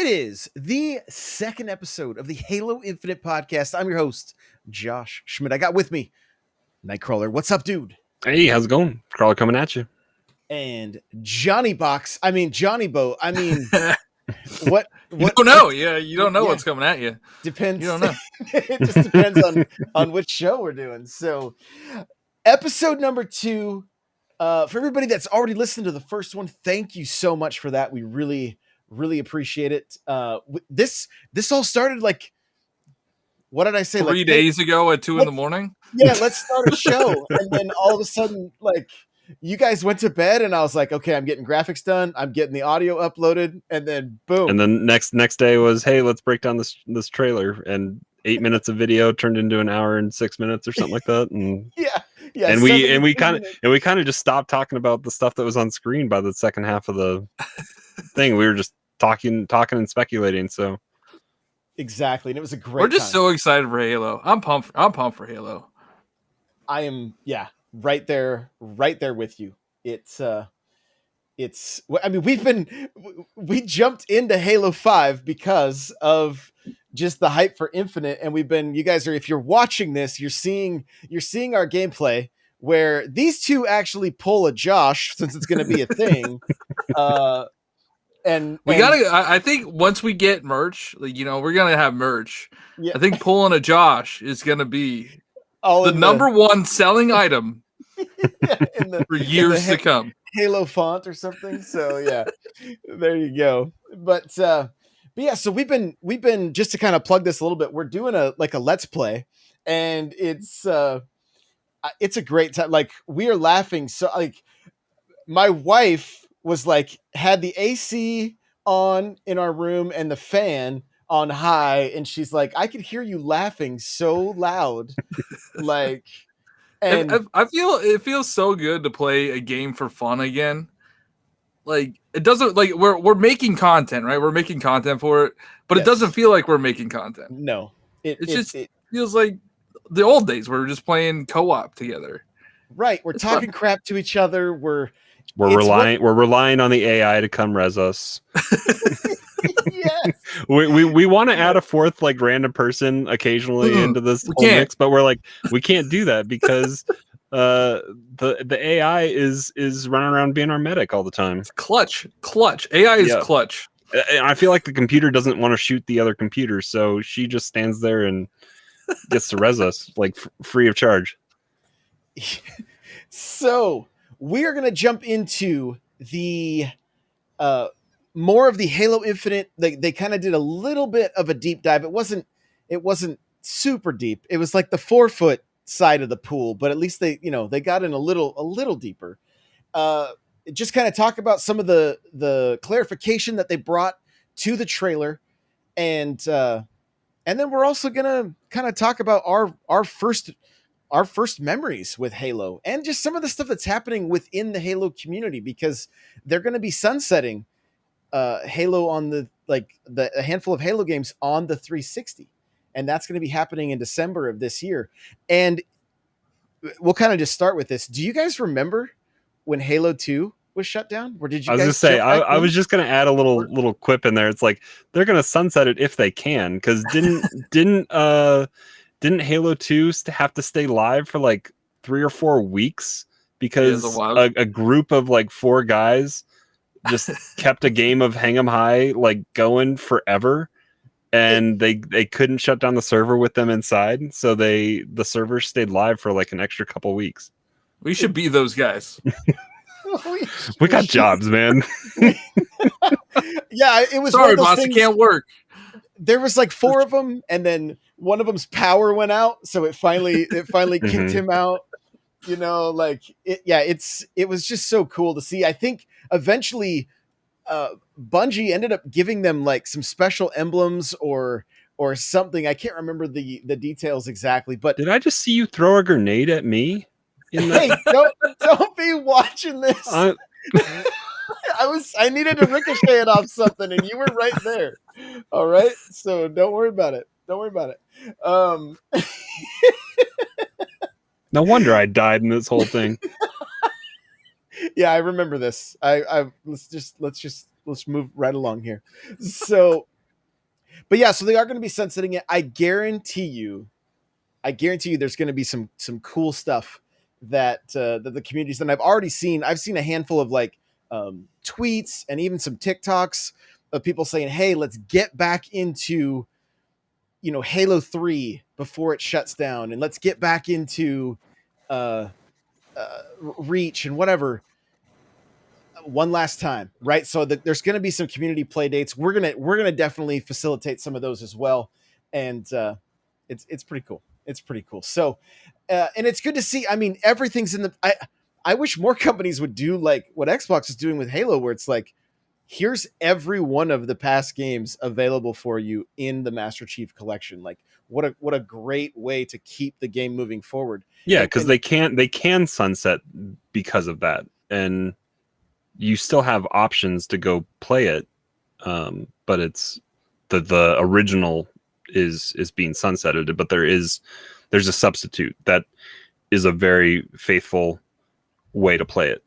is the second episode of the Halo Infinite podcast. I'm your host, Josh Schmidt. I got with me Nightcrawler. What's up, dude? Hey, how's it going? Crawlr coming at you. And Johniibox. I mean, Johniibo. I mean, what? You don't know. Yeah, you don't know what's coming at you. Depends. You don't know. It just depends on which show we're doing. So, episode number 2. For everybody that's already listened to the first one, thank you so much for that. We really appreciate it. This all started like, what did I say? 3 days ago at 2 a.m. Yeah, let's start a show. And then all of a sudden, like, you guys went to bed and I was like, okay, I'm getting graphics done. I'm getting the audio uploaded. And then boom. And then next day was, hey, let's break down this trailer. And 8 minutes of video turned into an hour and 6 minutes or something like that. And yeah. And we kind of just stopped talking about the stuff that was on screen by the second half of the thing. We were just talking and speculating. So exactly, and it was a great. We're just time. So excited for Halo. I'm pumped for Halo. I am, right there with you. It's. I mean, we jumped into Halo 5 because of just the hype for Infinite, and you guys are, if you're watching this, you're seeing our gameplay where these two actually pull a Josh, since it's going to be a thing. I think once we get merch, we're gonna have merch. Yeah. I think pulling a Josh is gonna be the number one selling item for years to come. Halo font or something. So yeah, there you go. But yeah, so we've been just to kind of plug this a little bit. We're doing a let's play, and it's a great time. Like, we are laughing. So, like, my wife was like, had the AC on in our room and the fan on high, and she's like, I could hear you laughing so loud. Like, and I feel it feels so good to play a game for fun again. Like, it doesn't, like, we're making content, right? We're making content for it, but yes. It doesn't feel like we're making content. No, it feels like the old days where we're just playing co-op together. Right, we're talking crap to each other. We're relying on the AI to come res us. Yes. We want to add a fourth, like, random person occasionally into this whole mix, but we're like, we can't do that because the AI is running around being our medic all the time. It's clutch. AI is clutch. I feel like the computer doesn't want to shoot the other computer, so she just stands there and gets to res us, like, free of charge. So we are going to jump into the more of the Halo Infinite. They kind of did a little bit of a deep dive. It wasn't super deep. It was like the 4-foot side of the pool, but at least they got in a little deeper. Just kind of talk about some of the clarification that they brought to the trailer, and then we're also gonna kind of talk about our first memories with Halo, and just some of the stuff that's happening within the Halo community, because they're going to be sunsetting Halo on a handful of Halo games on the 360, and that's going to be happening in December of this year. And we'll kind of just start with this. Do you guys remember when Halo 2 was shut down? Or did you? I was going to say, I was just going to add a little quip in there. It's like, they're going to sunset it if they can, because didn't Halo 2 have to stay live for like 3 or 4 weeks because a group of like 4 guys just kept a game of Hang 'em High like going forever, and they couldn't shut down the server with them inside, so the server stayed live for like an extra couple weeks. We should be those guys. We got jobs, man. Yeah, it was. Sorry, boss, it can't work. There was like 4 of them, and then one of them's power went out, so it finally kicked him out. It was just so cool to see. I think eventually Bungie ended up giving them like some special emblems or something. I can't remember the details exactly, but did I just see you throw a grenade at me? Hey, don't be watching this. I needed to ricochet it off something, and you were right there. All right, so don't worry about it. No wonder I died in this whole thing. Yeah, I remember this. Let's move right along here. So But yeah, so they are going to be sunsetting it. I guarantee you there's going to be some cool stuff that that the community's done. I've seen a handful of like tweets and even some TikToks of people saying, "Hey, let's get back into, you know, Halo 3 before it shuts down, and let's get back into Reach and whatever one last time," right? So there's going to be some community play dates. We're gonna definitely facilitate some of those as well, and it's pretty cool. It's pretty cool. So, and it's good to see. I mean, everything's in the. I wish more companies would do like what Xbox is doing with Halo, where it's like, here's every one of the past games available for you in the Master Chief Collection. Like, what a great way to keep the game moving forward. Yeah, because they can sunset because of that, and you still have options to go play it. But it's the original is being sunsetted, but there's a substitute that is a very faithful way to play it.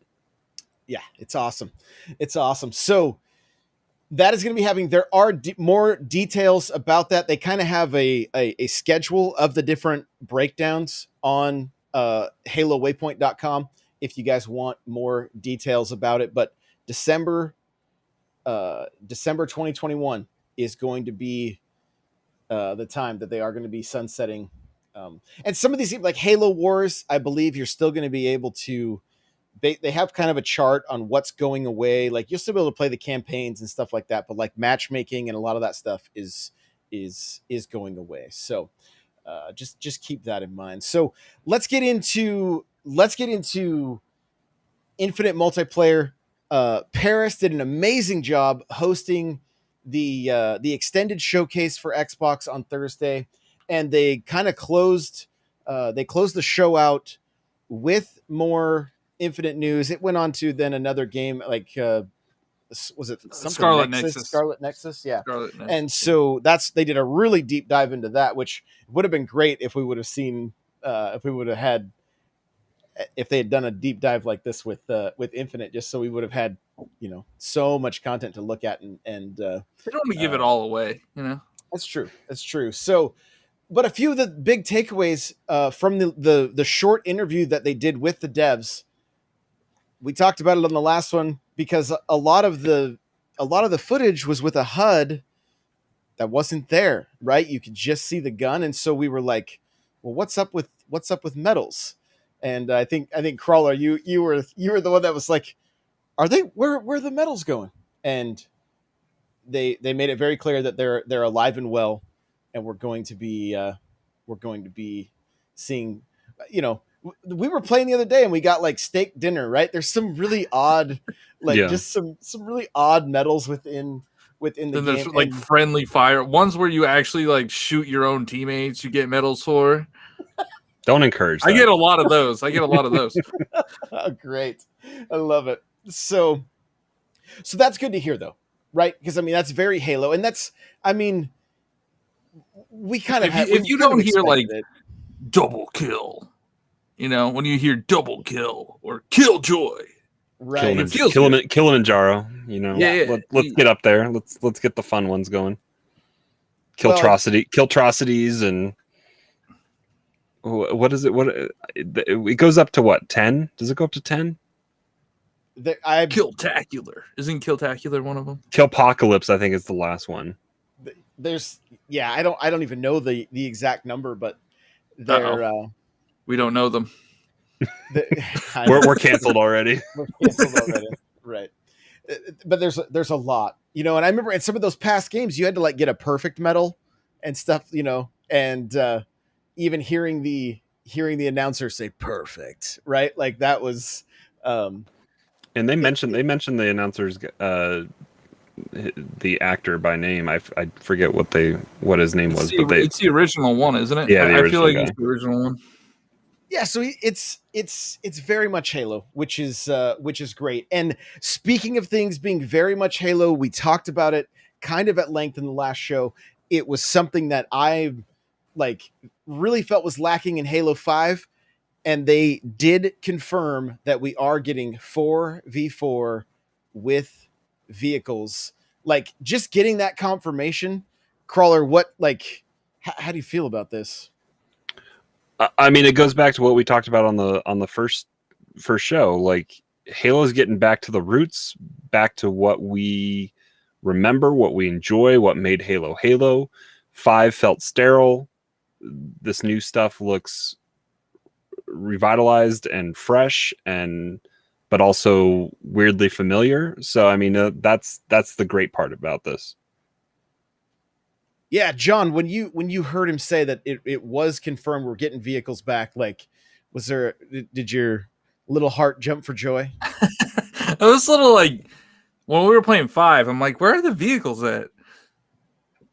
Yeah, it's awesome. It's awesome. So that is going to be having, there are more details about that. They kind of have a schedule of the different breakdowns on halowaypoint.com if you guys want more details about it. But December 2021 is going to be the time that they are going to be sunsetting. And some of these, like Halo Wars, I believe you're still going to be able to, they have kind of a chart on what's going away. Like you'll still be able to play the campaigns and stuff like that, but like matchmaking and a lot of that stuff is going away. So just keep that in mind. So let's get into Infinite Multiplayer. Paris did an amazing job hosting the extended showcase for Xbox on Thursday, and they kind of closed the show out with more Infinite news. It went on to then another game, like was it something Scarlet Nexus? Scarlet Nexus, yeah. Scarlet Nexus. And so they did a really deep dive into that, which would have been great if we would have seen if they had done a deep dive like this with Infinite, just so we would have had, you know, so much content to look at, and they don't want to give it all away, you know. That's true. So, but a few of the big takeaways from the short interview that they did with the devs, we talked about it on the last one, because a lot of the footage was with a HUD that wasn't there, right? You could just see the gun, and so we were like, well, what's up with medals? And I think Crawlr, you were the one that was like, where are the medals going? And they made it very clear that they're alive and well, and we're going to be seeing, you know, we were playing the other day and we got like steak dinner, right? There's some really odd, just some really odd medals within the game. There's like friendly fire ones where you actually like shoot your own teammates. You get medals for. Don't encourage that. I get a lot of those. Oh, great. I love it. So that's good to hear, though, right? Because I mean, that's very Halo, and that's, I mean, we kind of if you don't hear like double kill, you know, when you hear double kill or killjoy, right? Kilimanjaro, you know. Yeah. Let's get up there. Let's get the fun ones going. Killtrocities and what is it? It goes up to what? 10? Does it go up to 10? Killtacular. Isn't Killtacular one of them? Killpocalypse, I think, is the last one. I don't even know the exact number, but we don't know them. We're canceled already. We're canceled already, right? But there's a lot, you know. And I remember in some of those past games, you had to like get a perfect medal and stuff, you know, and even hearing the announcer say "perfect," right? Like that was. And they mentioned the announcers, the actor by name. I forget what his name was, but it's the original one, isn't it? Yeah, I feel like it's the original one. Yeah, so it's very much Halo, which is great. And speaking of things being very much Halo, we talked about it kind of at length in the last show. It was something that I like really felt was lacking in Halo 5, and they did confirm that we are getting 4v4 with vehicles. Like, just getting that confirmation Crawlr, what how do you feel about this? I mean, it goes back to what we talked about on the first show. Like, Halo's getting back to the roots, back to what we remember, what we enjoy, what made Halo Halo. 5 felt sterile. This new stuff looks revitalized and fresh, but also weirdly familiar. So I mean, that's the great part about this. Yeah, John, when you heard him say that it was confirmed we're getting vehicles back, like, did your little heart jump for joy? I was a little like, when we were playing 5, I'm like, where are the vehicles at?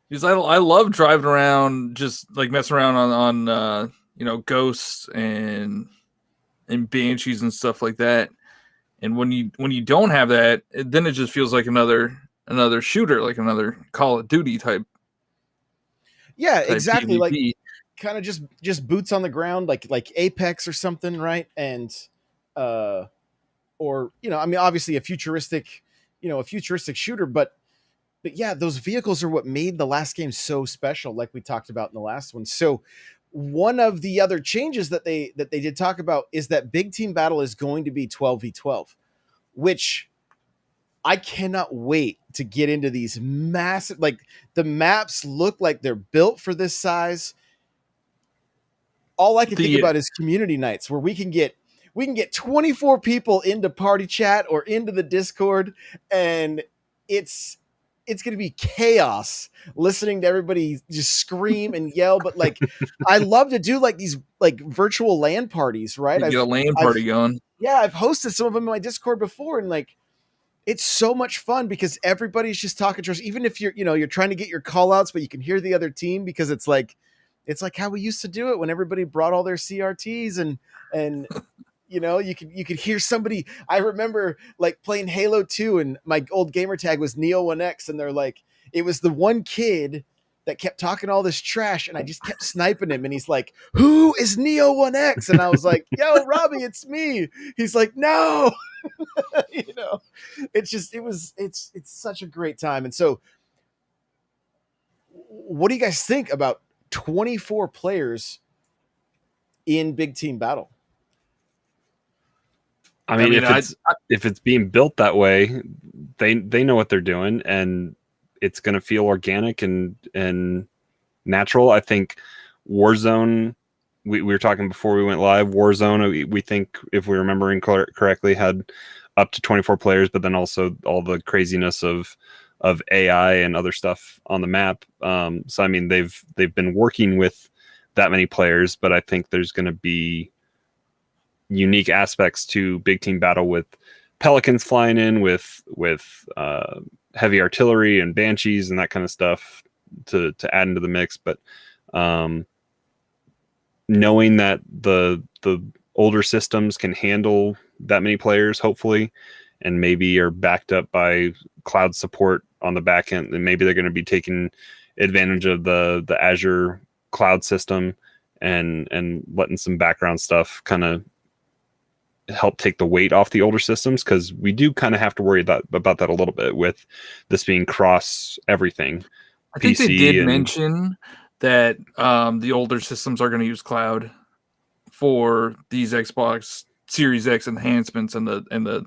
Because I love driving around, just like messing around on ghosts and banshees and stuff like that. And when you don't have that, then it just feels like another shooter, like another Call of Duty type. Yeah, exactly. PvP. Like, kind of just boots on the ground, like Apex or something, right? And or I mean, obviously a futuristic shooter, but yeah, those vehicles are what made the last game so special, like we talked about in the last one. So one of the other changes that they did talk about is that big team battle is going to be 12v12, which I cannot wait to get into these massive, like, the maps look like they're built for this size. All I can think about is community nights where we can get 24 people into party chat or into the Discord, and it's going to be chaos listening to everybody just scream and yell. But like, I love to do like these like virtual LAN parties, right? Get a LAN party going. Yeah, I've hosted some of them in my Discord before, and like, it's so much fun because everybody's just talking to us. Even if you're trying to get your call outs, but you can hear the other team, because it's like how we used to do it when everybody brought all their CRTs and you could hear somebody. I remember like playing Halo 2 and my old gamer tag was Neo1X, and they're like, it was the one kid that kept talking all this trash, and I just kept sniping him, and he's like, "Who is Neo1X?" And I was like, "Yo, Robbie, it's me." He's like, "No." It's such a great time. And so what do you guys think about 24 players in big team battle? I mean, if it's being built that way, they know what they're doing, and it's going to feel organic and natural. I think Warzone, we were talking before we went live, Warzone, we think, if we're remembering correctly, had up to 24 players, but then also all the craziness of AI and other stuff on the map. So I mean, they've been working with that many players, but I think there's going to be unique aspects to big team battle with Pelicans flying in with heavy artillery and banshees and that kind of stuff to add into the mix. But knowing that the older systems can handle that many players, hopefully, and maybe are backed up by cloud support on the back end, and maybe they're going to be taking advantage of the Azure cloud system and letting some background stuff kind of help take the weight off the older systems, because we do kind of have to worry about that a little bit with this being cross everything. I think they did mention that the older systems are going to use cloud for these Xbox Series X enhancements and the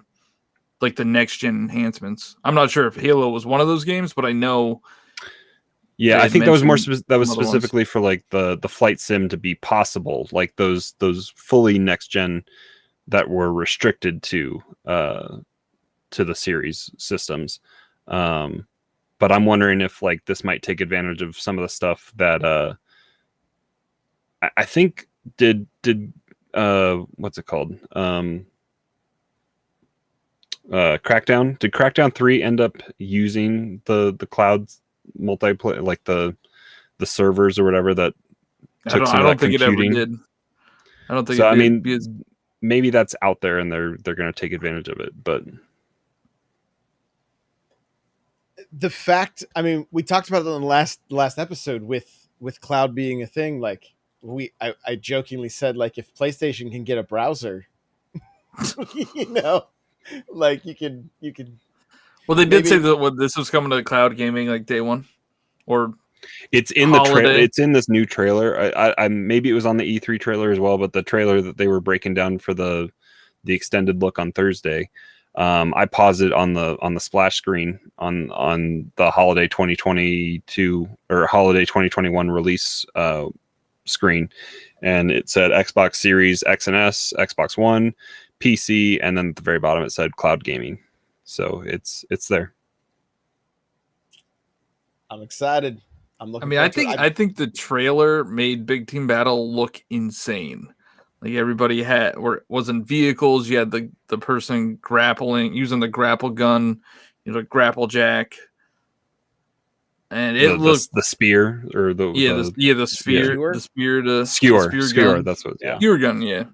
like the next gen enhancements. I'm not sure if Halo was one of those games, but I know. Yeah, I think that was more specifically for like the flight sim to be possible, like those fully next gen that were restricted to the series systems. But I'm wondering if like this might take advantage of some of the stuff that I think did what's it called? Crackdown. Did Crackdown 3 end up using the cloud multiplayer, like the servers or whatever that took some of that computing? I don't think it ever did. I don't think so. It I did mean, because maybe that's out there and they're going to take advantage of it. But the fact, I mean, we talked about it in the last episode with cloud being a thing. Like I jokingly said, like, if PlayStation can get a browser, like you could. Well, they did say that when this was coming to cloud gaming, like day one, or It's in the trailer. It's in this new trailer. I maybe it was on the E3 trailer as well, but the trailer that they were breaking down for the extended look on Thursday. I paused it on the splash screen on the holiday 2022 or holiday 2021 release screen, and it said Xbox Series X and S, Xbox One, PC, and then at the very bottom it said cloud gaming. So it's there. I'm excited. I'm looking. I think the trailer made Big Team Battle look insane. Like everybody was in vehicles. You had the person grappling using the grapple gun, grapple jack, and it looked the spear or the skewer. That's what. Yeah, skewer gun. Yeah,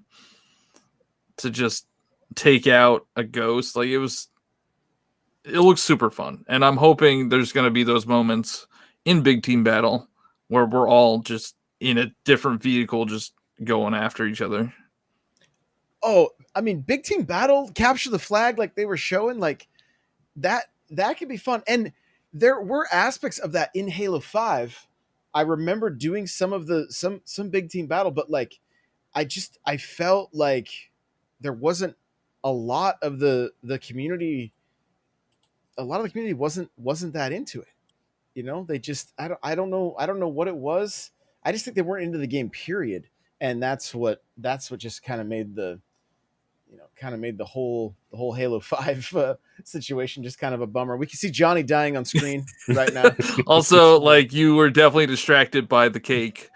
to just take out a ghost. Like it looks super fun, and I'm hoping there's going to be those moments in Big Team Battle where we're all just in a different vehicle, just going after each other. Oh, I mean, Big Team Battle, capture the flag, like they were showing, like that could be fun. And there were aspects of that in Halo 5. I remember doing some Big Team Battle, but like I felt like there wasn't a lot of the community. A lot of the community wasn't that into it. They just I don't know what it was. I just think they weren't into the game, period. And that's what just kind of made the whole Halo 5 situation just kind of a bummer. We can see Johnny dying on screen right now. Also, like, you were definitely distracted by the cake.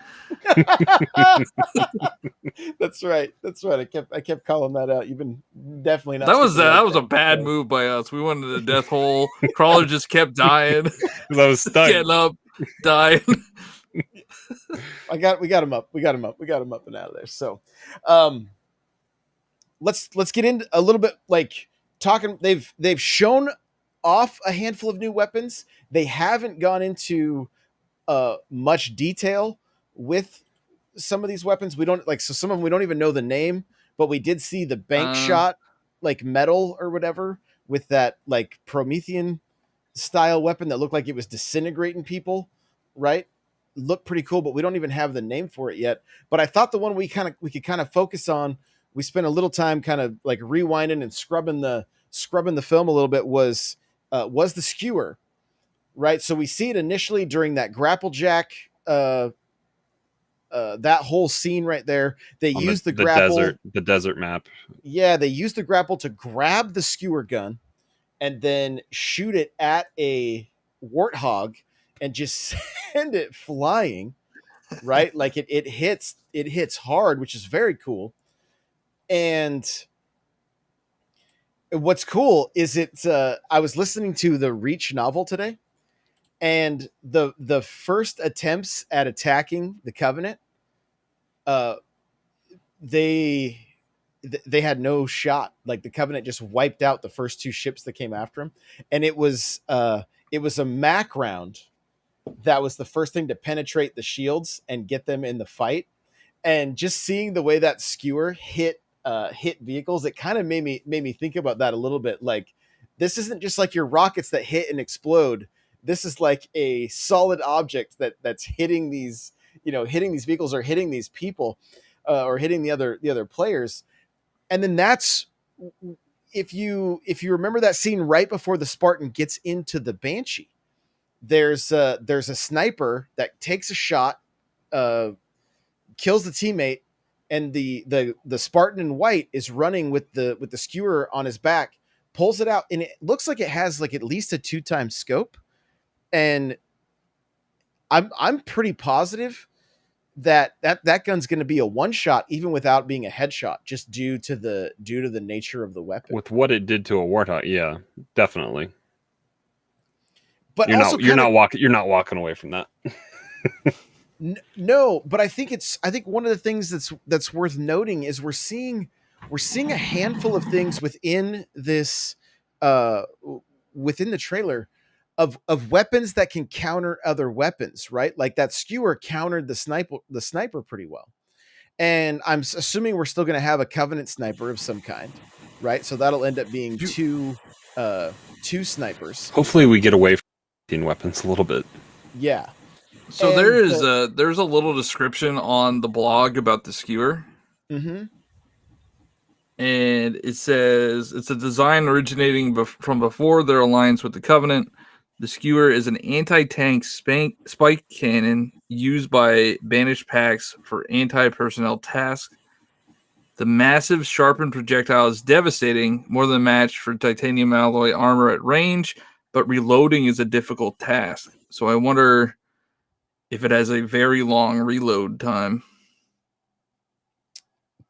That's right. I kept calling that out. You've been definitely not. That was a bad move by us. We went into the death hole. Crawlr just kept dying. I was stuck. Getting up, dying. We got him up. We got him up and out of there. So, let's get into a little bit, like, talking. They've shown off a handful of new weapons. They haven't gone into much detail with some of these weapons. We don't so some of them we don't even know the name, but we did see the bank shot, like metal or whatever, with that like Promethean style weapon that looked like it was disintegrating people, right? Looked pretty cool, but we don't even have the name for it yet. But I thought the one we could kind of focus on, we spent a little time kind of like rewinding and scrubbing the film a little bit, was the skewer, right? So we see it initially during that grapple jack, that whole scene right there. They use the grapple, the desert map. Yeah, they use the grapple to grab the skewer gun and then shoot it at a warthog and just send it flying, right? Like it hits hard, which is very cool. And what's cool is I was listening to the Reach novel today, and the first attempts at attacking the Covenant, they had no shot. Like the Covenant just wiped out the first two ships that came after them, and it was a Mac round that was the first thing to penetrate the shields and get them in the fight. And just seeing the way that skewer hit vehicles, it kind of made me think about that a little bit. Like, this isn't just like your rockets that hit and explode. This is like a solid object that's hitting these vehicles or hitting these people, or hitting the other players. And then that's, if you remember that scene right before the Spartan gets into the Banshee, there's a sniper that takes a shot, kills the teammate, and the Spartan in white is running with the skewer on his back, pulls it out, and it looks like it has like at least a 2x scope. And I'm pretty positive that gun's going to be a one shot, even without being a headshot, just due to the nature of the weapon. With what it did to a warthog, yeah, definitely. But you're not walking away from that. No, but I think one of the things that's worth noting is we're seeing a handful of things within this within the trailer of weapons that can counter other weapons, right? Like that skewer countered the sniper pretty well. And I'm assuming we're still going to have a Covenant sniper of some kind, right? So that'll end up being two snipers. Hopefully we get away from weapons a little bit. Yeah. So there's a little description on the blog about the skewer. Mm-hmm. And it says it's a design originating from before their alliance with the Covenant. The skewer is an anti-tank spike cannon used by banished packs for anti-personnel tasks. The massive sharpened projectile is devastating, more than a match for titanium alloy armor at range, but reloading is a difficult task. So I wonder if it has a very long reload time.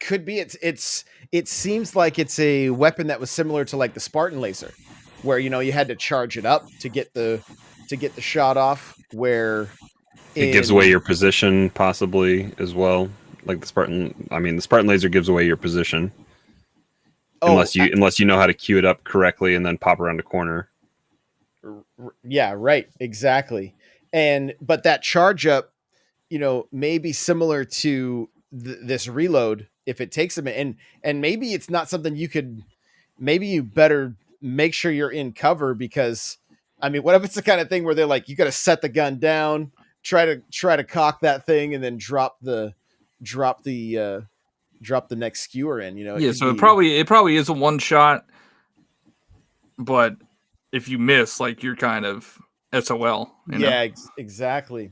Could be. It seems like it's a weapon that was similar to like the Spartan laser, where you had to charge it up to get the shot off, where it gives away your position possibly as well. Like the Spartan laser gives away your position. Unless you know how to queue it up correctly and then pop around a corner. Yeah, right. Exactly. But that charge up, may be similar to this reload if it takes a minute, and maybe it's not something maybe you better make sure you're in cover, because what if it's the kind of thing where they're like, you got to set the gun down, try to cock that thing, and then drop the next skewer in, it probably is a one shot, but if you miss, like, you're kind of SOL. Exactly.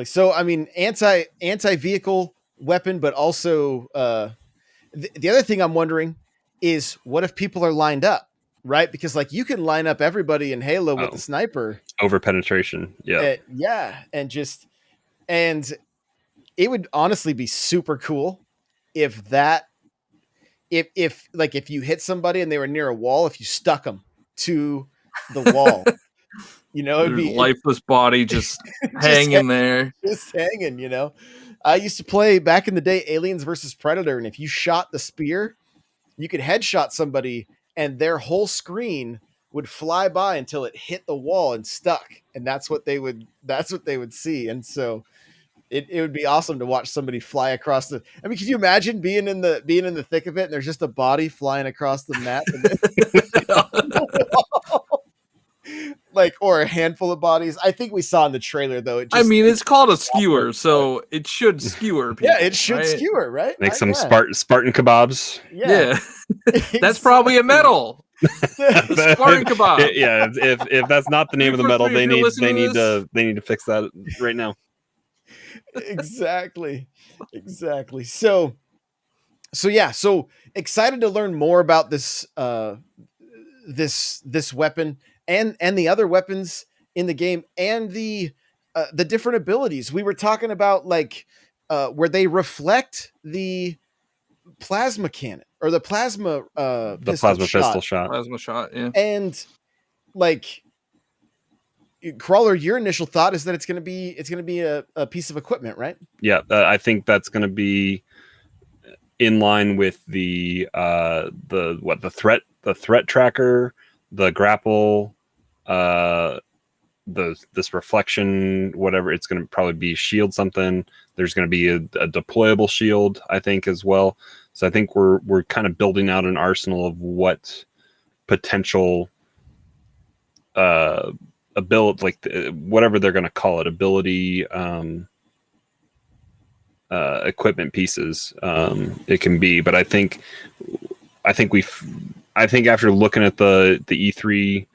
So anti-vehicle weapon, but also the other thing I'm wondering is, what if people are lined up, right? Because like you can line up everybody in Halo with the sniper. Over penetration. Yeah. And it would honestly be super cool if you hit somebody and they were near a wall, if you stuck them to the wall, it'd be lifeless body just hanging there. Just hanging, I used to play back in the day Aliens versus Predator, and if you shot the spear, you could headshot somebody and their whole screen would fly by until it hit the wall and stuck, and that's what they would see. And so it would be awesome to watch somebody fly across the. Can you imagine being in the thick of it and there's just a body flying across the map, like, or a handful of bodies? I think we saw in the trailer though. It's called a skewer, so it should skewer people. Yeah, it should skewer, right? Make some Spartan kebabs. Yeah. That's probably a medal. The Spartan kebab. Yeah, if that's not the name of the medal, they need to fix that right now. Exactly. So excited to learn more about this this weapon and the other weapons in the game, and the different abilities. We were talking about, like, where they reflect the plasma cannon or the plasma pistol shot. Plasma shot, yeah. And like, Crawlr, your initial thought is that it's going to be a piece of equipment, right? Yeah, I think that's going to be in line with the threat tracker, the grapple, this reflection, whatever. It's going to probably be shield something. There's going to be a deployable shield, I think, as well. So I think we're kind of building out an arsenal of what potential ability, like whatever they're going to call it, ability equipment pieces it can be. But I think after looking at the E3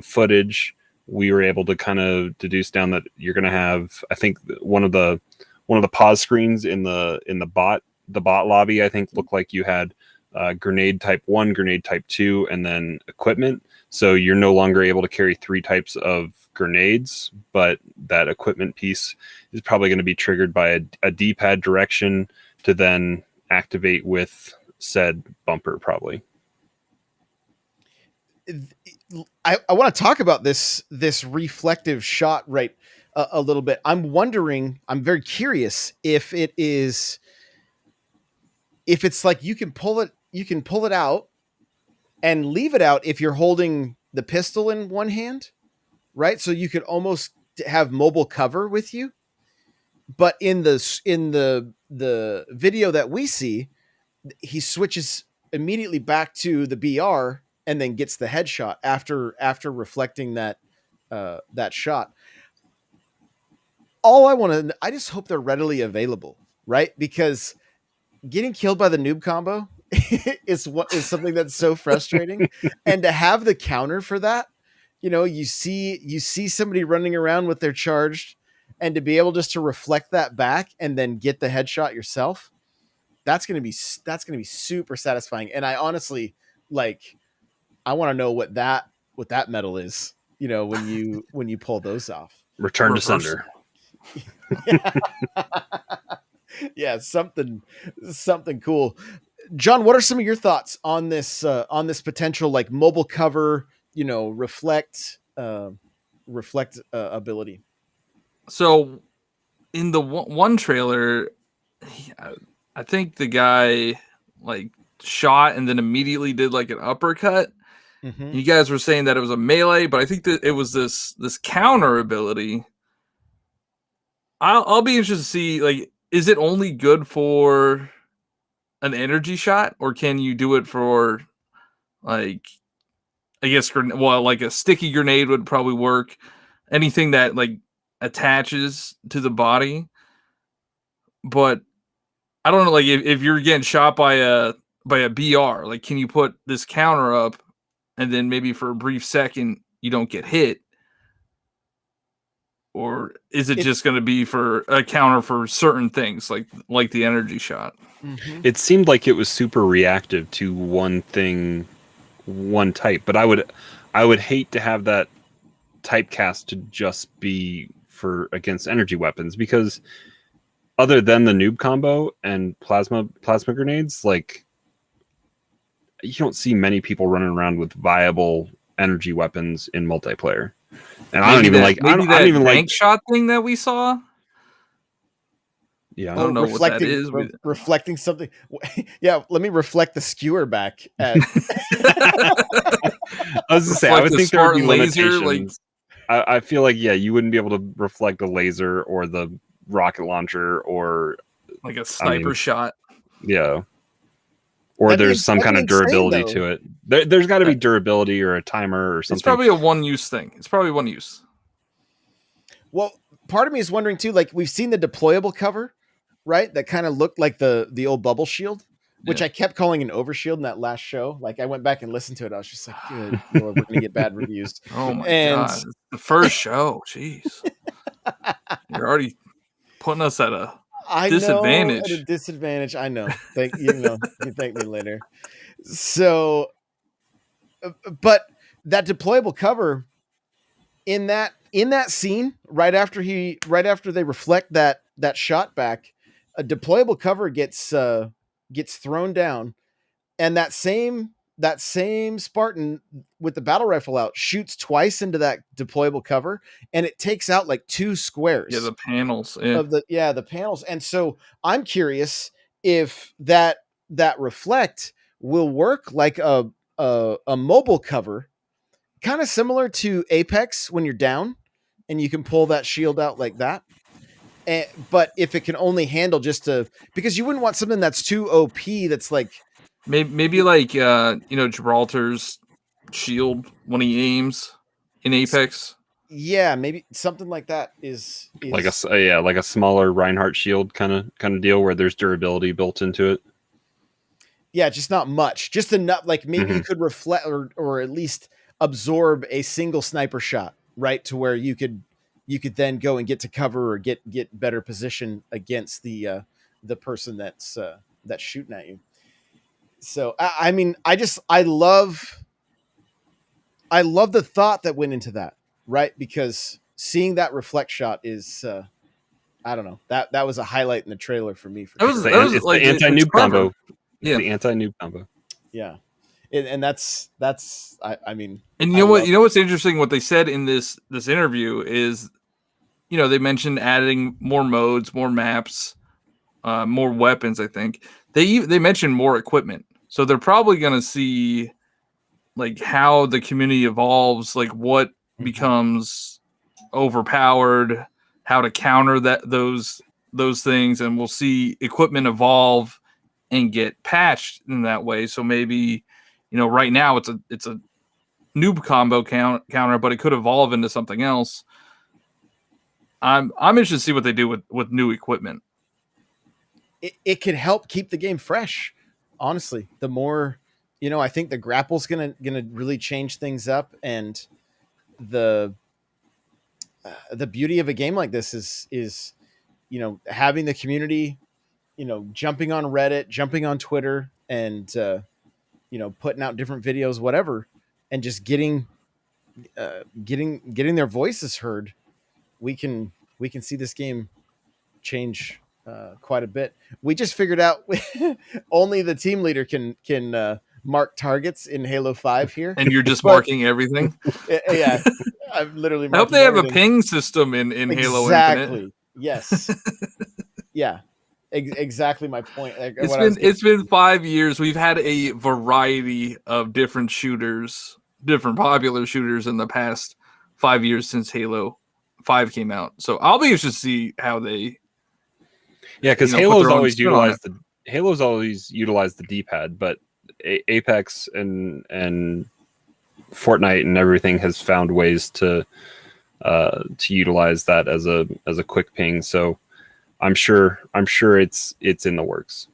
footage, we were able to kind of deduce down that you're going to have, I think, one of the pause screens in the bot lobby, I think, looked like you had grenade type 1, grenade type 2, and then equipment. So you're no longer able to carry 3 types of grenades, but that equipment piece is probably going to be triggered by a D-pad direction to then activate with said bumper, probably. I want to talk about this reflective shot, right, a little bit. I'm very curious if it's like you can pull it out and leave it out if you're holding the pistol in one hand, right? So you could almost have mobile cover with you. But in the video that we see, he switches immediately back to the BR and then gets the headshot after reflecting that shot. all I want to, I just hope they're readily available, right? Because getting killed by the noob combo is something that's so frustrating. And to have the counter for that, you see somebody running around with their charged, and to be able just to reflect that back and then get the headshot yourself, that's going to be super satisfying. And I honestly, like, I want to know what that medal is, when you pull those off. Return to sender. Yeah, something cool. John, what are some of your thoughts on this potential, like, mobile cover, reflect ability? So in the one trailer, I think the guy like shot and then immediately did like an uppercut. Mm-hmm. You guys were saying that it was a melee, but I think that it was this counter ability. I'll be interested to see, like, is it only good for an energy shot, or can you do it for, like, I guess, like a sticky grenade would probably work. Anything that like attaches to the body. But I don't know, like, if you're getting shot by a BR, like, can you put this counter up and then maybe for a brief second you don't get hit? Or is it just going to be for a counter for certain things, like the energy shot? Mm-hmm. It seemed like it was super reactive to one thing, one type, but I would hate to have that typecast to just be for against energy weapons, because other than the noob combo and plasma grenades, like, you don't see many people running around with viable energy weapons in multiplayer. And maybe I don't even like shot thing that we saw. Yeah, I don't know what that is. Reflecting something. Yeah, let me reflect the skewer back at. I was to say, I would think there would be limitations. I feel like, yeah, you wouldn't be able to reflect a laser or the rocket launcher or like a sniper shot. Yeah. Or there's some kind of durability to it. There's got to be durability or a timer or something. It's probably a one-use thing. It's probably one use. Well, part of me is wondering too, like, we've seen the deployable cover, right? That kind of looked like the old bubble shield, which I kept calling an overshield in that last show. Like, I went back and listened to it. I was just like, good Lord, we're going to get bad reviews. Oh my God. It's the first show. Jeez. You're already putting us at a disadvantage. At a disadvantage. I know. You thank me later. So, but that deployable cover in that scene, right after they reflect that shot back, a deployable cover gets thrown down, and that same Spartan with the battle rifle out shoots twice into that deployable cover, and it takes out like 2 squares. Yeah, the panels of the panels. And so I'm curious if that reflect will work like a mobile cover, kind of similar to Apex when you're down and you can pull that shield out like that. But if it can only handle because you wouldn't want something that's too OP, that's like maybe like Gibraltar's shield when he aims in Apex. Yeah, maybe something like that is like a smaller Reinhardt shield kind of deal where there's durability built into it. Yeah, just not much, just enough. Like, maybe you could reflect or at least absorb a single sniper shot, right, to where you could then go and get to cover or get better position against the person that's shooting at you. So I mean, I love the thought that went into that, right? Because seeing that reflect shot is I don't know, that was a highlight in the trailer for me. It's the anti-noob combo. It's the anti-noob combo. Yeah. And that's I mean, and you know what's interesting, what they said in this interview is, they mentioned adding more modes, more maps, more weapons. I think they mentioned more equipment, so they're probably going to see like how the community evolves, like what becomes overpowered, how to counter those things, and we'll see equipment evolve and get patched in that way. So maybe, right now it's a noob combo counter, but it could evolve into something else. I'm interested to see what they do with new equipment. It could help keep the game fresh. Honestly, the more, I think the grapple's gonna really change things up, and the beauty of a game like this is having the community, jumping on Reddit, jumping on Twitter, and putting out different videos, whatever, and just getting their voices heard. We can see this game change quite a bit. We just figured out only the team leader can mark targets in Halo 5 here, and you're just marking everything. Yeah, I'm literally. I hope they have a ping system in Halo Infinite. Exactly. Yes. Yeah. Exactly my point. It's been 5 years. We've had a variety of different shooters, different popular shooters in the past 5 years since Halo 5 came out. So I'll be interested to see how they. Yeah, because Halo's always utilized the D-pad, but Apex and Fortnite and everything has found ways to utilize that as a quick ping. So I'm sure it's in the works.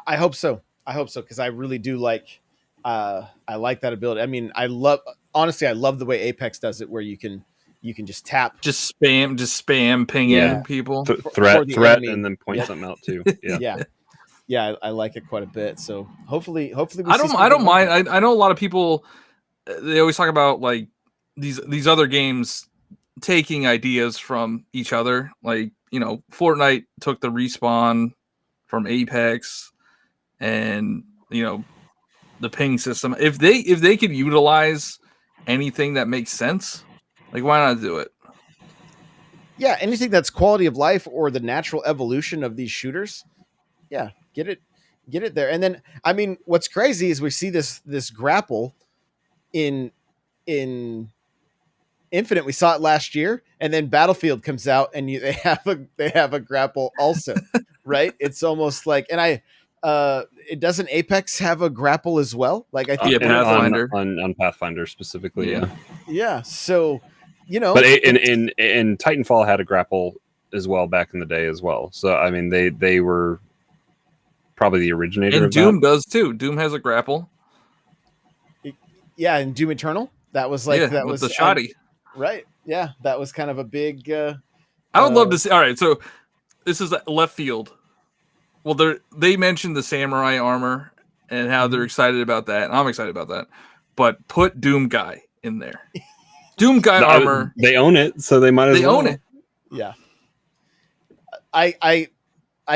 I hope so. Because I really do like I like that ability. I mean, I love the way Apex does it, where you can just tap, just spam pinging people, threat, and then point something out too. Yeah, I like it quite a bit. So hopefully I don't mind. I know a lot of people, they always talk about like these other games taking ideas from each other. Like, Fortnite took the respawn from Apex, and the ping system. If they could utilize anything that makes sense, like, why not do it? Yeah, anything that's quality of life or the natural evolution of these shooters. Yeah, get it there. And then, I mean, what's crazy is we see this grapple in Infinite. We saw it last year, and then Battlefield comes out, and they have a grapple also, right? It's almost like, and it doesn't Apex have a grapple as well? Like, I think Pathfinder on Pathfinder specifically, yeah. So, but in Titanfall had a grapple as well back in the day as well. So I mean, they were probably the originator. And of Doom that. does too. Doom has a grapple. Yeah, and Doom Eternal. That was like that was the shoddy. Right. Yeah, that was kind of a big. I would love to see. All right, so this is left field. Well, they mentioned the samurai armor and how they're excited about that, and I'm excited about that. But put Doom Guy in there. Doom Guy armor. They own it, so they might as well. They own it. Yeah. I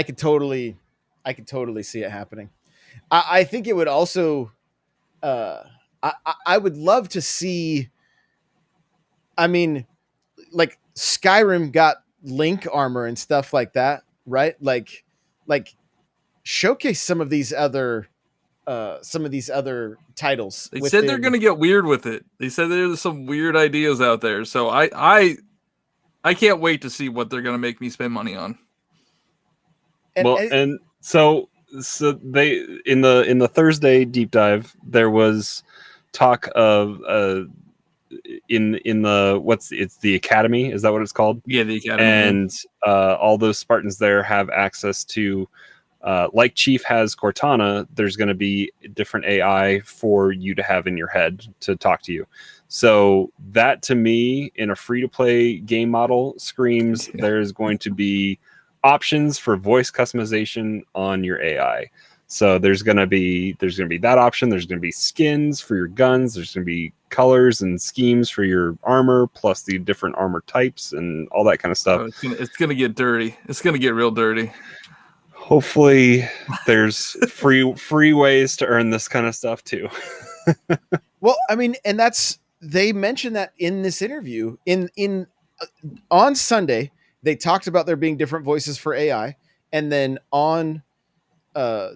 could totally see it happening. I think it would also. I would love to see. I mean, like Skyrim got Link armor and stuff like that, right? Like showcase some of these other titles. They said they're going to get weird with it. They said there's some weird ideas out there. So I can't wait to see what they're going to make me spend money on. And so they in the Thursday deep dive, there was talk of in the it's the Academy, is that what it's called? Yeah, the Academy. And all those Spartans there have access to like Chief has Cortana, there's going to be different AI for you to have in your head to talk to you. So that, to me, in a free-to-play game model, screams there's going to be options for voice customization on your AI. So there's going to be that option. There's going to be skins for your guns. There's going to be colors and schemes for your armor, plus the different armor types and all that kind of stuff. It's going to get dirty. It's going to get real dirty. Hopefully there's free ways to earn this kind of stuff too. Well, I mean, and they mentioned that in this interview on Sunday, they talked about there being different voices for AI. And then on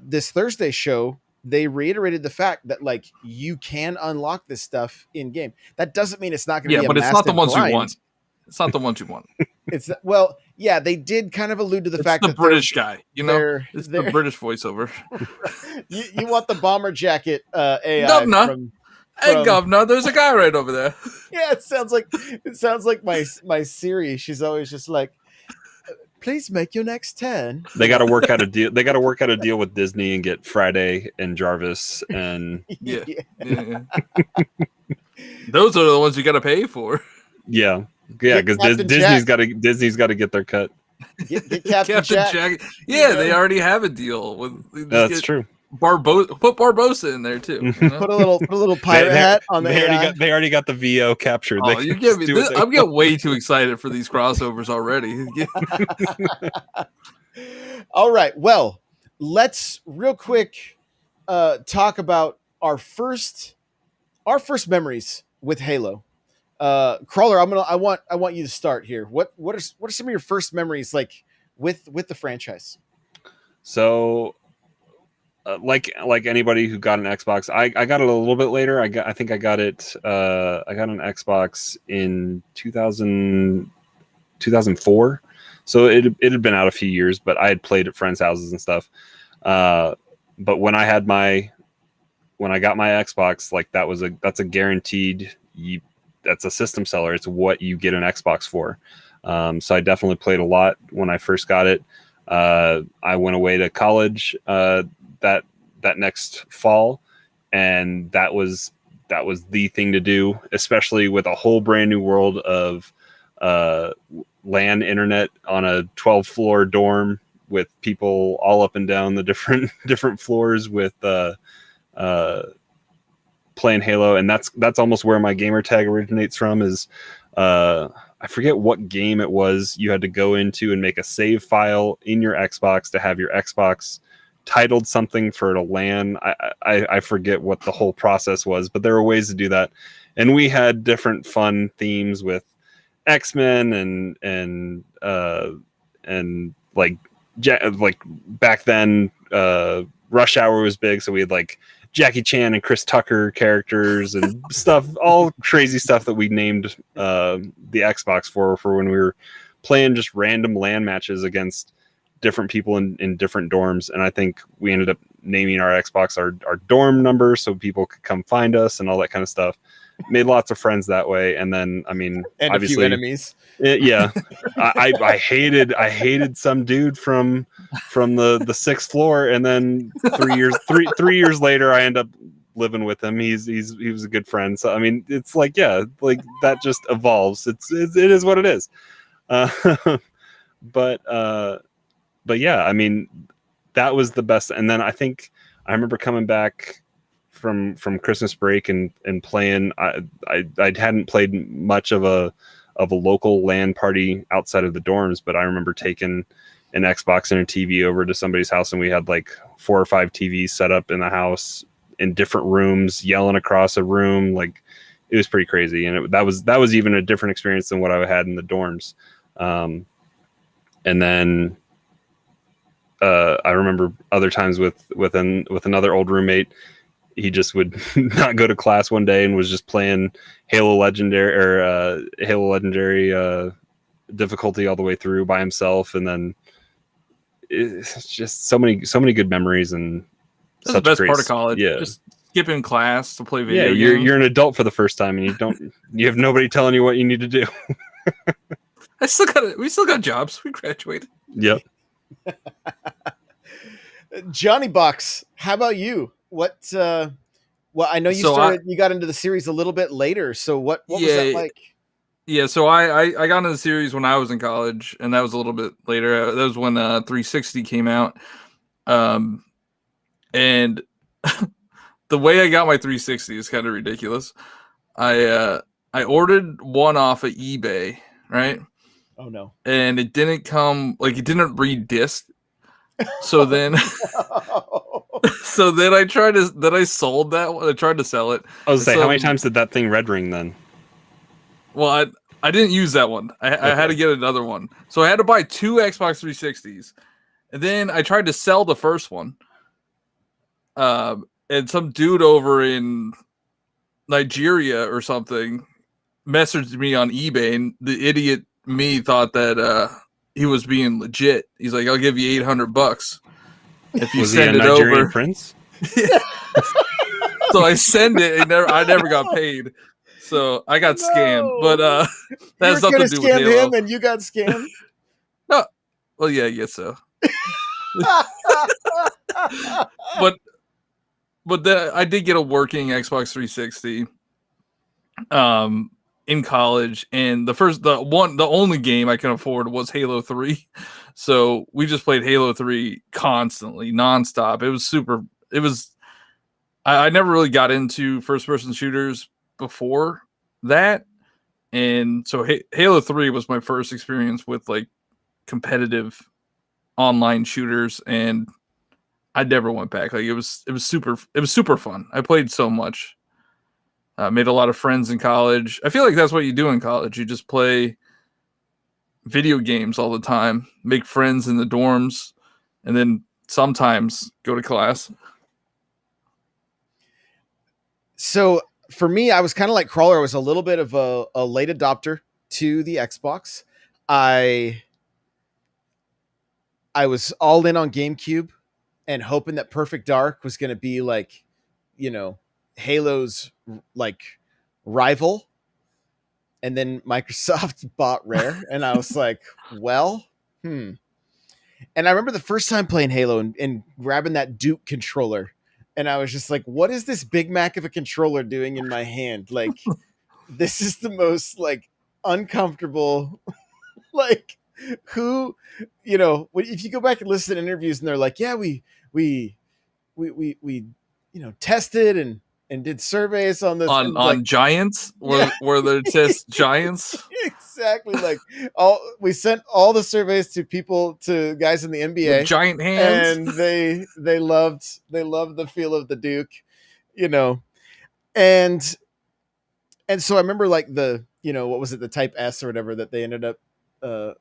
this Thursday show, they reiterated the fact that like you can unlock this stuff in game. That doesn't mean it's not going to be but it's not the ones grind. you want. It's not the ones you want. It's they did kind of allude to the fact that the British guy, it's the British voiceover. You want the bomber jacket AI Hey, governor, there's a guy right over there. Yeah, it sounds like my Siri. She's always just like, please make your next turn. They got to work out a deal. They got to work out a deal with Disney and get Friday and Jarvis and yeah. Those are the ones you got to pay for. Yeah, because Disney's got to get their cut. Get Captain Jack. Yeah, they already have a deal with. That's true. Put Barbosa in there too. You know? Put a little pirate hat on the. They already got the VO captured. Oh, you give me this, I'm getting way too excited for these crossovers already. All right, well, let's real quick talk about our first memories with Halo. Crawlr, I want you to start here. What are some of your first memories like with the franchise? So. Like anybody who got an Xbox, I got it a little bit later. I think I got it. I got an Xbox in 2004, so it had been out a few years, but I had played at friends' houses and stuff. But when I got my Xbox, like that's a guaranteed. That's a system seller. It's what you get an Xbox for. So I definitely played a lot when I first got it. I went away to college. That next fall, and that was the thing to do, especially with a whole brand new world of LAN internet on a 12-floor dorm with people all up and down the different floors with playing Halo. And that's almost where my gamer tag originates from. Is I forget what game it was. You had to go into and make a save file in your Xbox to have your Xbox titled something for a LAN. I forget what the whole process was, but there were ways to do that. And we had different fun themes with X-Men and like back then, Rush Hour was big. So we had like Jackie Chan and Chris Tucker characters and stuff, all crazy stuff that we named the Xbox for when we were playing just random LAN matches against different people in different dorms. And I think we ended up naming our Xbox our dorm number so people could come find us and all that kind of stuff. Made lots of friends that way. And then, I mean, and obviously, a few enemies. Yeah. I hated some dude from the sixth floor. And then 3 years later, I end up living with him. He was a good friend. So, I mean, it's like, yeah, like that just evolves. It is what it is. But yeah, I mean, that was the best. And then I think I remember coming back from Christmas break and playing. I hadn't played much of a local LAN party outside of the dorms, but I remember taking an Xbox and a TV over to somebody's house, and we had like 4 or 5 TVs set up in the house in different rooms, yelling across a room. Like, it was pretty crazy, and that was even a different experience than what I had in the dorms. And then I remember other times with another old roommate. He just would not go to class one day and was just playing Halo Legendary difficulty all the way through by himself. And then it's just so many good memories. And that's the best part of college. Yeah, just skipping class to play video games. You're an adult for the first time, and you have nobody telling you what you need to do. We still got jobs. We graduated. Yep. Johniibox, how about you? What? Well, I know you got into the series a little bit later. So what was that like? Yeah, so I got into the series when I was in college, and that was a little bit later. That was when 360 came out. And the way I got my 360 is kind of ridiculous. I ordered one off of eBay, right? Oh no! And it didn't come, like, it didn't read disc. So then, I sold that one. I tried to sell it. I was saying, how many times did that thing red ring then? Well, I didn't use that one. I had to get another one. So I had to buy 2 Xbox 360s. And then I tried to sell the first one. And some dude over in Nigeria or something messaged me on eBay, and the idiot me thought that he was being legit. He's like, "I'll give you $800 if you send it Nigerian over." Prince? So I send it, and I never got paid. So I got scammed. But that has nothing to do with Halo. Him and you got scammed? No. Well, yeah, I guess so. but I did get a working Xbox 360 in college, and the only game I can afford was Halo 3. So we just played Halo 3 constantly, nonstop. I never really got into first person shooters before that, and so Halo 3 was my first experience with like competitive online shooters, and I never went back. Like it was super fun. I played so much. Made a lot of friends in college. I feel like that's what you do in college. You just play video games all the time, make friends in the dorms, and then sometimes go to class. So for me, I was kind of like Crawlr. I was a little bit of a late adopter to the Xbox. I was all in on GameCube and hoping that Perfect Dark was going to be like, Halo's like rival. And then Microsoft bought Rare, and I was like, well, And I remember the first time playing Halo and grabbing that Duke controller, and I was just like, what is this Big Mac of a controller doing in my hand? Like, this is the most like uncomfortable, like, who, if you go back and listen to interviews and they're like, yeah, we tested and did surveys on this on like, Giants where they're just Giants. Exactly. Like we sent all the surveys to guys in the NBA with giant hands, and they loved the feel of the Duke, and so I remember like the what was it, the Type S or whatever that they ended up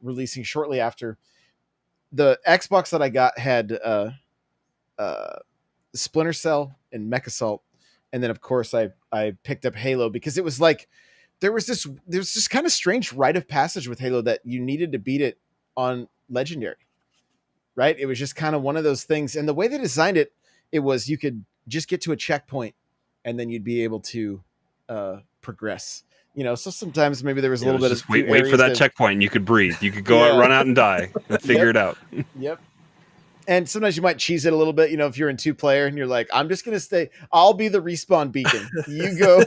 releasing shortly after. The Xbox that I got had Splinter Cell and Mech Assault, and then of course I picked up Halo because it was like there was this kind of strange rite of passage with Halo that you needed to beat it on Legendary, right? It was just kind of one of those things, and the way they designed it, it was you could just get to a checkpoint and then you'd be able to progress. So sometimes maybe there was a little bit just of wait for that checkpoint and you could breathe. You could go out, run out and die and figure it out. Yep. And sometimes you might cheese it a little bit, if you're in 2-player and you're like, I'm just going to stay, I'll be the respawn beacon. You go,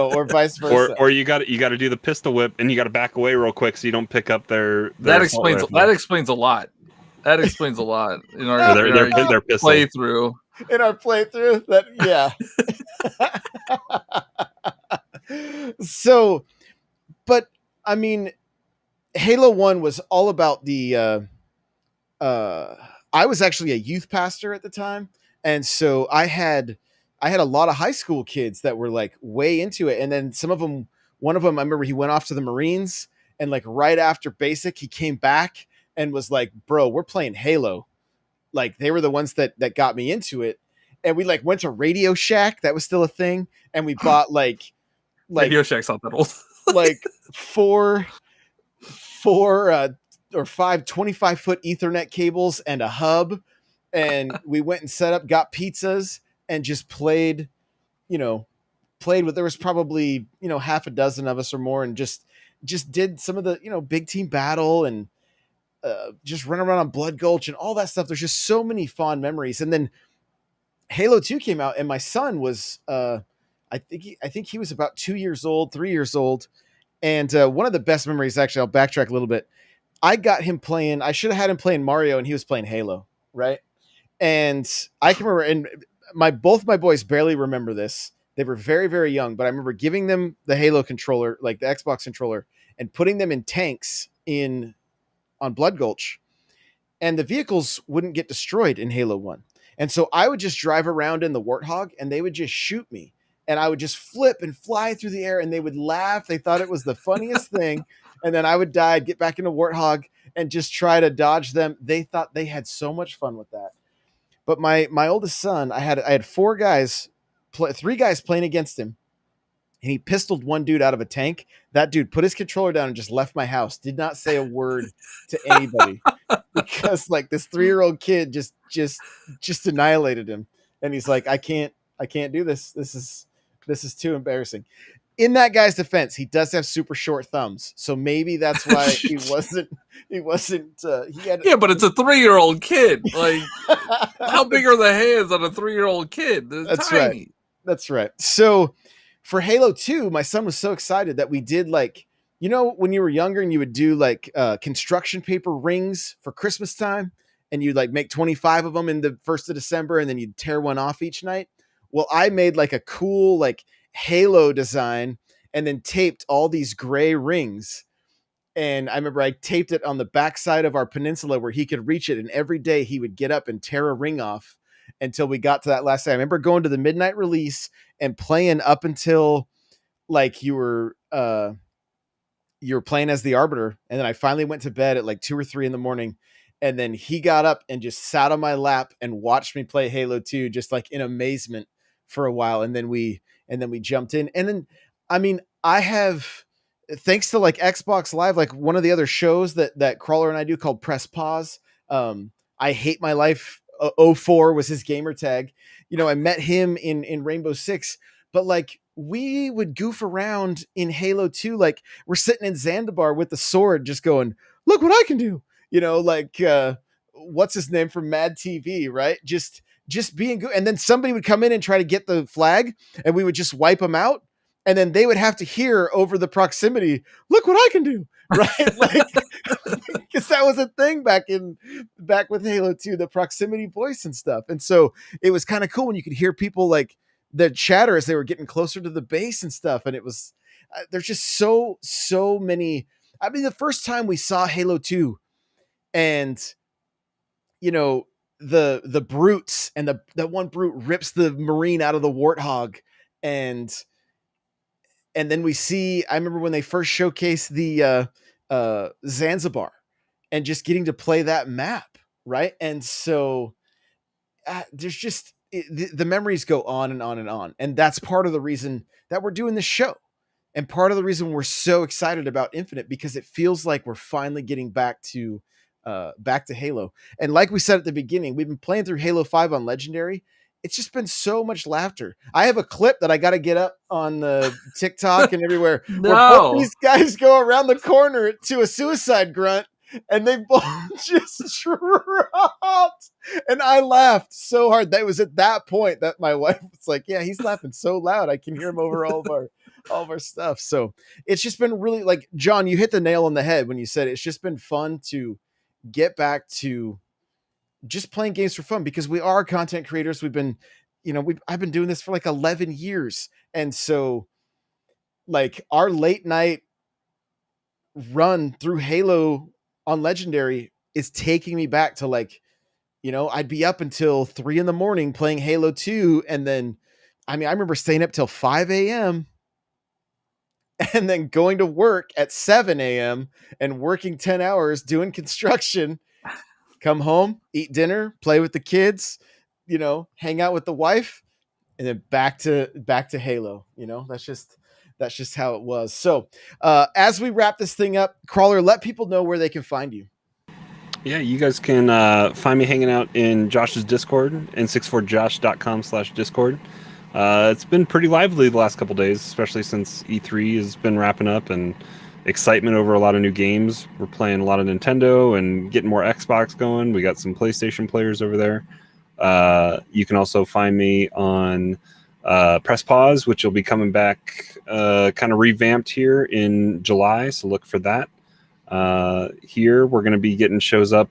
or vice versa. Or you got to do the pistol whip and you got to back away real quick so you don't pick up their that explains a lot. That explains a lot in our playthrough. In our playthrough, So, but I mean, Halo 1 was all about the I was actually a youth pastor at the time, and so I had a lot of high school kids that were like way into it, and then one of them I remember he went off to the Marines, and like right after basic he came back and was like, bro, we're playing Halo. Like they were the ones that got me into it, and we like went to Radio Shack, that was still a thing, and we bought like Radio Shack's not that old. like four or 5 25-foot Ethernet cables and a hub, and we went and set up, got pizzas, and just played with, there was probably half a dozen of us or more, and just did some of the big team battle and just run around on Blood Gulch and all that stuff. There's just so many fond memories. And then Halo 2 came out, and my son was I think he was about 2 years old, 3 years old, and one of the best memories, actually, I'll backtrack a little bit. I got him playing, I should have had him playing Mario, and he was playing Halo, right? And I can remember, and both my boys barely remember this. They were very, very young, but I remember giving them the Halo controller, like the Xbox controller, and putting them in tanks on Blood Gulch, and the vehicles wouldn't get destroyed in Halo 1. And so I would just drive around in the Warthog, and they would just shoot me, and I would just flip and fly through the air, and they would laugh. They thought it was the funniest thing. And then I would die, I'd get back into Warthog and just try to dodge them. They thought they had so much fun with that. But my oldest son, I had 3 guys playing against him, and he pistoled one dude out of a tank. That dude put his controller down and just left my house. Did not say a word to anybody because like this 3-year-old kid just annihilated him. And he's like, I can't I can't do this. This is too embarrassing. In that guy's defense, he does have super short thumbs, so maybe that's why he wasn't. He had. Yeah, but it's a 3-year-old kid. Like, how big are the hands on a 3-year-old kid? They're That's tiny. Right. That's right. So for Halo 2, my son was so excited that we did like, when you were younger and you would do like construction paper rings for Christmas time, and you'd like make 25 of them in the 1st of December, and then you'd tear one off each night. Well, I made like a cool like Halo design and then taped all these gray rings. And I remember I taped it on the backside of our peninsula where he could reach it. And every day he would get up and tear a ring off until we got to that last day. I remember going to the midnight release and playing up until like you were playing as the Arbiter. And then I finally went to bed at like 2 or 3 in the morning. And then he got up and just sat on my lap and watched me play Halo 2, just like in amazement for a while. And then we jumped in. And then, I mean, I have, thanks to like Xbox Live, like one of the other shows that Crawlr and I do called Press Pause. I Hate My Life 04 was his gamer tag. I met him in Rainbow Six, but like we would goof around in Halo 2. Like we're sitting in Zanzibar with the sword, just going, look what I can do. Like what's his name from Mad TV, right? Just being good. And then somebody would come in and try to get the flag, and we would just wipe them out. And then they would have to hear over the proximity, look what I can do, right? Like, because that was a thing back with Halo 2, the proximity voice and stuff. And so it was kind of cool when you could hear people like the chatter as they were getting closer to the base and stuff. And it was, there's just so many. I mean, the first time we saw Halo 2 and, the brutes, and the one brute rips the Marine out of the Warthog, and then we see, I remember when they first showcased the Zanzibar and just getting to play that map, right? And so there's just, the memories go on and on and on. And that's part of the reason that we're doing this show. And part of the reason we're so excited about Infinite, because it feels like we're finally getting back to Halo. And like we said at the beginning, we've been playing through Halo 5 on Legendary. It's just been so much laughter. I have a clip that I got to get up on the TikTok and everywhere. No. Where both these guys go around the corner to a suicide grunt, and they both just dropped. And I laughed so hard. That was at that point that my wife was like, yeah, he's laughing so loud. I can hear him over all of our stuff. So it's just been really, like, John, you hit the nail on the head when you said it's just been fun to get back to just playing games for fun, because we are content creators. We've been, I've been doing this for like 11 years. And so like our late night run through Halo on Legendary is taking me back to like, I'd be up until 3 a.m. playing Halo 2. And then, I remember staying up till 5 a.m. and then going to work at 7 a.m. and working 10 hours doing construction, come home, eat dinner, play with the kids, hang out with the wife, and then back to Halo. That's just how it was. So as we wrap this thing up, Crawlr, let people know where they can find you. Yeah, you guys can find me hanging out in Josh's Discord, n64josh.com/Discord. It's been pretty lively the last couple days, especially since E3 has been wrapping up, and excitement over a lot of new games. We're playing a lot of Nintendo and getting more Xbox going. We got some PlayStation players over there. You can also find me on Press Pause, which will be coming back kind of revamped here in July, so look for that. Here we're going to be getting shows up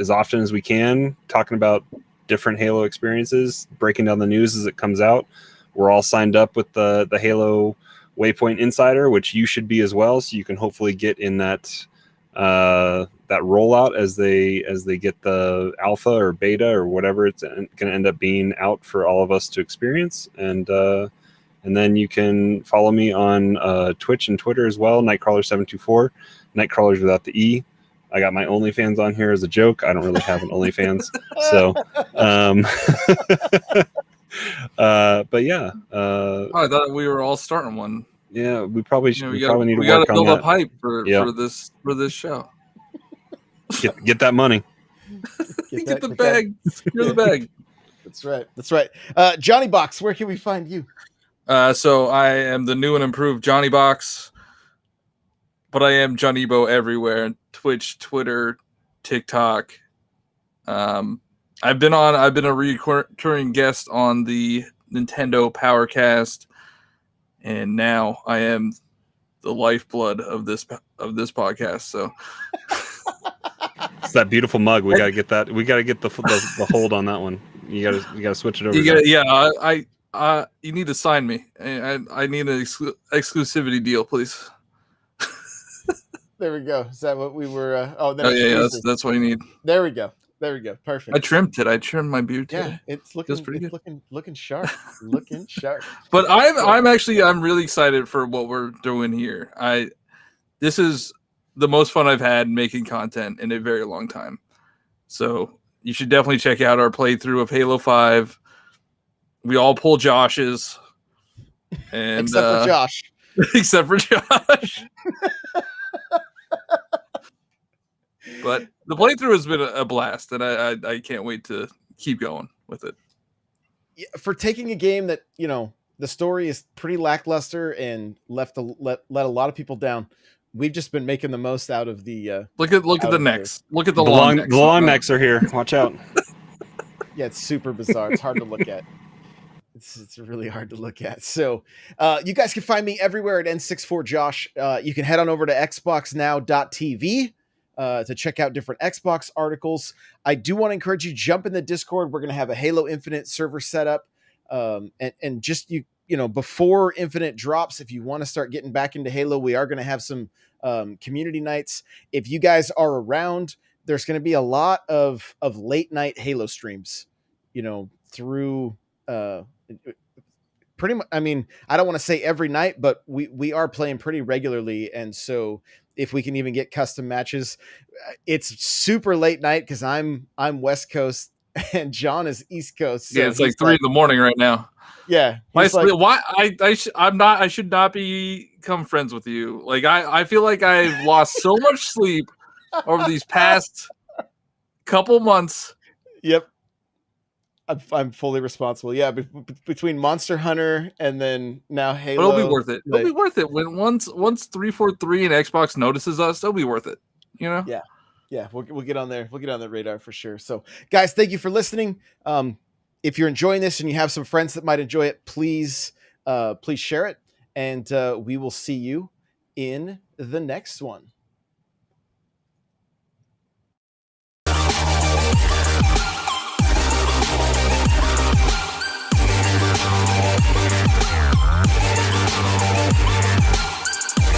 as often as we can, talking about different Halo experiences, breaking down the news as it comes out. We're all signed up with the Halo Waypoint Insider, which you should be as well, so you can hopefully get in that rollout as they get the alpha or beta or whatever it's going to end up being out for all of us to experience. And then you can follow me on Twitch and Twitter as well, Nightcrawler724. Nightcrawlers without the E. I got my OnlyFans on here as a joke. I don't really have an OnlyFans, so. But yeah. I thought we were all starting one. Yeah, we probably should. We probably need to gotta work on build that. up hype for this show. Get that money. Get the bag. Secure the bag. That's right. That's right. Johniibox, where can we find you? So I am the new and improved Johniibox, but I am Johniibo everywhere: Twitch, Twitter, TikTok. I've been a recurring guest on the Nintendo Powercast, and now I am the lifeblood of this podcast. So it's that beautiful mug. We gotta get that. We gotta get the hold on that one. You gotta switch it over. You need to sign me. I need an exclusivity deal, please. There we go. Is that what we were? That's what you need. There we go. Perfect. I trimmed it. I trimmed my beard today. Yeah, it's looking sharp. Looking sharp. But I'm really excited for what we're doing here. This is the most fun I've had making content in a very long time. So you should definitely check out our playthrough of Halo 5. We all pull Josh's, and except for Josh. Except for Josh. But the playthrough has been a blast, and I can't wait to keep going with it. Yeah, for taking a game that, you know, the story is pretty lackluster and let a lot of people down, we've just been making the most out of the. Look at the necks. Look at the long necks. The long necks are here. Watch out. Yeah, it's super bizarre. It's hard to look at. It's really hard to look at. So you guys can find me everywhere at N64Josh. You can head on over to xboxnow.tv to check out different Xbox articles. I do want to encourage you, jump in the Discord. We're going to have a Halo Infinite server set up. And just, you know, before Infinite drops, if you want to start getting back into Halo, we are going to have some community nights. If you guys are around, there's going to be a lot of late night Halo streams, you know, through pretty much. I mean, I don't want to say every night, but we are playing pretty regularly. And so if we can even get custom matches, it's super late night because I'm West Coast and John is East Coast. So yeah, it's like 3 a.m. right now. Yeah. I should not become friends with you. Like I feel like I've lost so much sleep over these past couple months. Yep. I'm fully responsible. Yeah, between Monster Hunter and then now Halo. But it'll be worth it. It'll be worth it when once 343 and Xbox notices us. It'll be worth it. You know? Yeah. We'll get on there. We'll get on the radar for sure. So, guys, thank you for listening. If you're enjoying this and you have some friends that might enjoy it, please share it, and we will see you in the next one.